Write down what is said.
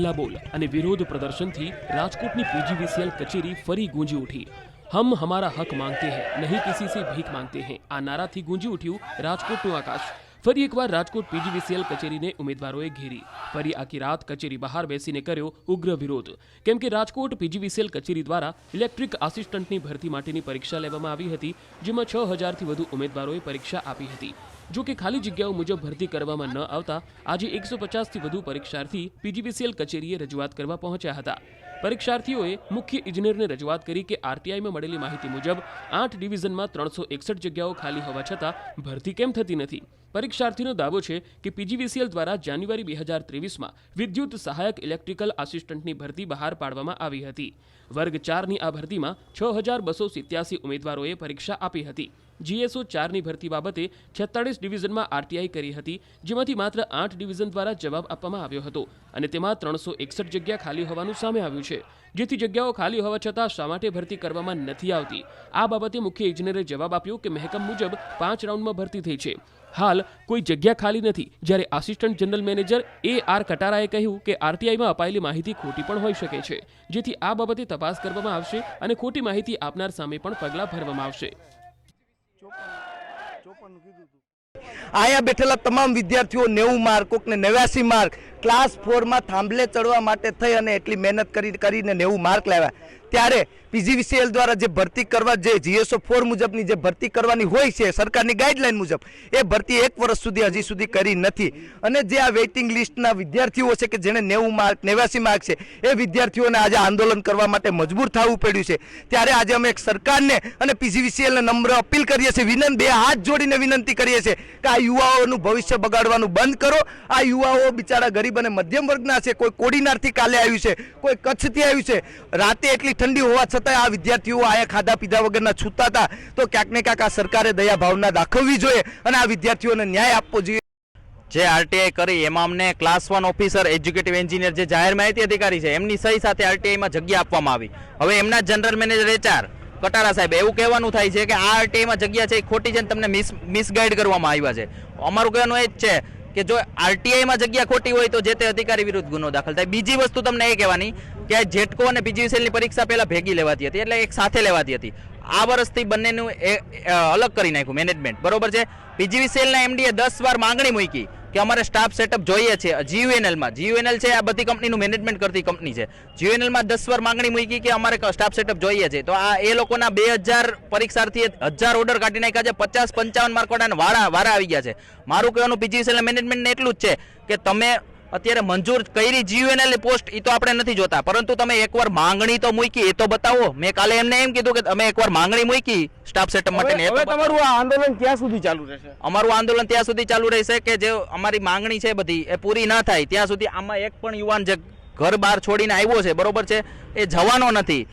હલ્લા બોલ અને વિરોધ પ્રદર્શનથી રાજકોટની પીજીવીસીએલ કચેરી ફરી ગૂંજી ઉઠી। हम हमारा हक मांगते हैं, नहीं किसी से भीख मांगते हैं। आ नाराથી गूंजी उठ्યું રાજકોટનું આકાશ। ફરી એકવાર રાજકોટ પીજીવીસીએલ કચેરીને ઉમેદવારોએ ઘેરી। ફરી આખી રાત કચેરી બહાર બેસીને કર્યો ઉગ્ર વિરોધ, કેમ કે રાજકોટ પીજીવીસીએલ કચેરી દ્વારા ઇલેક્ટ્રિક આસિસ્ટન્ટની ભરતી માટેની પરીક્ષા લેવામાં આવી હતી, જેમાં 6000થી વધુ ઉમેદવારોએ પરીક્ષા આપી હતી। જો કે ખાલી જગ્યાઓ મુજબ ભરતી કરવામાં ન આવતા આજે 150થી વધુ પરીક્ષાર્થી પીજીવીસીએલ કચેરીએ રજૂઆત કરવા પહોંચ્યા હતા। પરીક્ષાર્થીઓએ મુખ્ય ઇજનેરને રજૂઆત કરી કે આરટીઆઈમાં મળેલી માહિતી મુજબ 8 ડિવિઝનમાં 361 જગ્યાઓ ખાલી હોવા છતાં ભરતી કેમ થતી નથી। પરીક્ષાર્થીનો દાવો છે કે પીજીવીસીએલ દ્વારા જાન્યુઆરી 2023માં વિદ્યુત સહાયક ઇલેક્ટ્રિકલ આસિસ્ટન્ટની ભરતી બહાર પાડવામાં આવી હતી। વર્ગ 4ની આ ભરતીમાં 6287 ઉમેદવારોએ પરીક્ષા આપી હતી। જીએસઓ 4ની ભરતી બાબતે 46 ડિવિઝનમાં આરટીઆઈ કરી હતી, જેમાંથી માત્ર 8 ડિવિઝન દ્વારા જવાબ આપવામાં આવ્યો હતો અને તેમાં 361 જગ્યા ખાલી હોવાનું સામે આવ્યું છે, જેથી જગ્યાઓ ખાલી હોવા છતાં શા માટે ભરતી કરવામાં નથી આવતી। આ બાબતે મુખ્ય ઇજનેરે જવાબ આપ્યો કે મહેકમ મુજબ 5 રાઉન્ડમાં ભરતી થઈ છે, હાલ કોઈ જગ્યા ખાલી નથી। જ્યારે આસિસ્ટન્ટ જનરલ મેનેજર AR કટારાએ કહ્યું કે આરટીઆઈમાં અપાયેલી માહિતી ખોટી પણ હોઈ શકે છે, જેથી આ બાબતે તપાસ કરવામાં આવશે અને ખોટી માહિતી આપનાર સામે પણ પગલાં ભરવામાં આવશે। અહીંયા બેઠેલા તમામ વિદ્યાર્થીઓ 90 માર્ક, કોકને 89 માર્ક, ક્લાસ 4માં થાંભલે ચડવા માટે થઈ અને એટલી મહેનત કરીને 90 માર્ક લાવ્યા। ત્યારે પીજીવીસીએલ દ્વારા જે ભરતી કરવા જે જીએસઓ 4 મુજબની જે ભરતી કરવાની હોય છે સરકારની ગાઈડલાઈન મુજબ, એ ભરતી 1 વર્ષ સુધી હજી સુધી કરી નથી। અને જે આ વેઇટિંગ લિસ્ટના વિદ્યાર્થીઓ છે કે જેને 90 માર્ક 89 માર્ક છે, એ વિદ્યાર્થીઓને આજે આંદોલન કરવા માટે મજબૂર થવું પડ્યું છે। ત્યારે આજે અમે સરકારને અને પીજીવીસીએલને નમ્ર અપીલ કરીએ છીએ, બે હાથ જોડીને વિનંતી કરીએ છીએ કે આ યુવાઓનું ભવિષ્ય બગાડવાનું બંધ કરો। આ યુવાઓ બિચારા ગરીબ અને મધ્યમ વર્ગના છે, કોઈ કોડીનારથી કાલે આવ્યું છે, કોઈ કચ્છથી આવ્યું છે, રાતે એટલી ઠંડી હોવા છતાં આ વિદ્યાર્થીઓ આયા ખાધા પીધા વગરના છૂટા હતા। તો ક્યાંક ને ક્યાંક આ સરકારે દયા ભાવના દાખવવી જોઈએ અને આ વિદ્યાર્થીઓને ન્યાય આપવો જોઈએ। જે આરટીઆઈ કરી એમાં અમને ક્લાસ 1 ઓફિસર એજ્યુકેટિવ એન્જિનિયર જે જાહેર માહિતી અધિકારી છે એમની સહી સાથે આરટીઆઈમાં જગ્યા આપવામાં આવી। હવે એમના જનરલ મેનેજર HR કટારા સાહેબ એવું કહેવાનું થાય છે કે આ આરટીઆઈમાં જગ્યા છે એ ખોટી છે, તમને મિસગાઈડ કરવામાં આવ્યા છે। અમારું કહેવાનું એ જ છે કે જો આરટીઆઈમાં જગ્યા ખોટી હોય તો જે તે અધિકારી વિરુદ્ધ ગુનો દાખલ થાય। બીજી વસ્તુ તમને એ કહેવાની કે જેટકો અને પીજીવીસીએલની પરીક્ષા પહેલા ભેગી લેવાતી હતી, એટલે એક સાથે લેવાતી હતી। આ વર્ષથી બંનેનું અલગ કરી નાખ્યું મેનેજમેન્ટ, બરોબર છે। પીજીવીસીએલના એમડીએ 10 વાર માંગણી મૂકી કે અમારે સ્ટાફ સેટઅપ જોઈએ છે। જીયુએનએલ છે આ બધી કંપનીનું મેનેજમેન્ટ કરતી કંપની છે, જીયુએનએલમાં 10 વાર માંગણી મૂકી કે અમારે સ્ટાફ સેટઅપ જોઈએ છે। તો આ એ લોકોના 2000 પરીક્ષાર્થીએ 1000 ઓર્ડર કાઢી નાખ્યા છે, 50-55 માર્ક વાળાના વારા આવી ગયા છે। મારું કહેવાનું પીજીવીસીએલના મેનેજમેન્ટને એટલું જ છે કે તમે અત્યારે મંજૂર કરી જીયુએનએલ પોસ્ટ એ તો આપણે નથી જોતા, પરંતુ તમે એકવાર માંગણી તો મૂકી એ તો બતાવો। મેં કાલે એમને એમ કીધું કે તમે એકવાર માંગણી મૂકી સ્ટાફ સેટઅપ માટે। હવે તમારું આ આંદોલન ક્યાં સુધી ચાલુ રહેશે? અમારું આંદોલન ત્યાં સુધી ચાલુ રહેશે કે જે અમારી માંગણી છે બધી એ પૂરી ન થાય ત્યાં સુધી। આમાં એક પણ યુવાન જે ઘર બહાર છોડીને આવ્યો છે, બરોબર છે, એ જવાનો નથી।